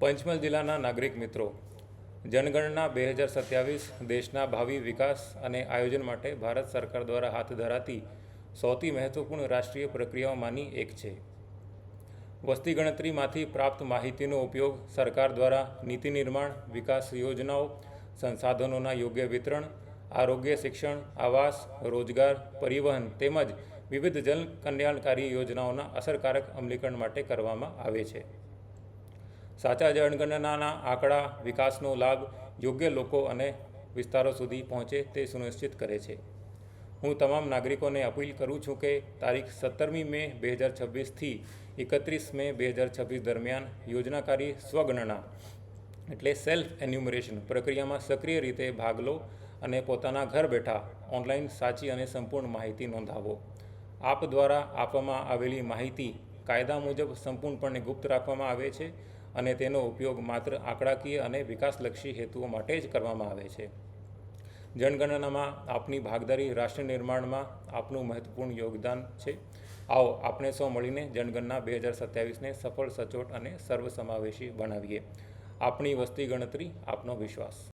પંચમહાલ જિલ્લાના નાગરિક મિત્રો, જનગણના 2027 દેશના ભાવિ વિકાસ અને આયોજન માટે ભારત સરકાર દ્વારા હાથ ધરાતી સૌથી મહત્વપૂર્ણ રાષ્ટ્રીય પ્રક્રિયાઓમાંની એક છે. વસ્તી ગણતરીમાંથી પ્રાપ્ત માહિતીનો ઉપયોગ સરકાર દ્વારા નીતિ નિર્માણ, વિકાસ યોજનાઓ, સંસાધનોના યોગ્ય વિતરણ, આરોગ્ય, શિક્ષણ, આવાસ, રોજગાર, પરિવહન તેમજ વિવિધ જનકલ્યાણકારી યોજનાઓના અસરકારક અમલીકરણ માટે કરવામાં આવે છે. સાચા જનગણનાના આંકડા વિકાસનો લાભ યોગ્ય લોકો અને વિસ્તારો સુધી પહોંચે તે સુનિશ્ચિત કરે છે. હું તમામ નાગરિકોને અપીલ કરું છું કે તારીખ 17મી મે 2026થી 31 મે 2026 દરમિયાન યોજનાકારી સ્વગણના એટલે સેલ્ફ એન્યુમરેશન પ્રક્રિયામાં સક્રિય રીતે ભાગ લો અને પોતાના ઘર બેઠા ઓનલાઈન સાચી અને સંપૂર્ણ માહિતી નોંધાવો. આપ દ્વારા આપવામાં આવેલી માહિતી કાયદા મુજબ સંપૂર્ણપણે ગુપ્ત રાખવામાં આવે છે અને તેનો ઉપયોગ માત્ર આંકડાકીય અને વિકાસલક્ષી હેતુઓ માટે જ કરવામાં આવે છે. જનગણનામાં આપની ભાગીદારી રાષ્ટ્ર નિર્માણમાં આપનું મહત્વપૂર્ણ યોગદાન છે. આવો આપણે સૌ મળીને જનગણના 2027ને સફળ, સચોટ અને સર્વસમાવેશી બનાવીએ. આપણી વસ્તી ગણતરી, આપનો વિશ્વાસ.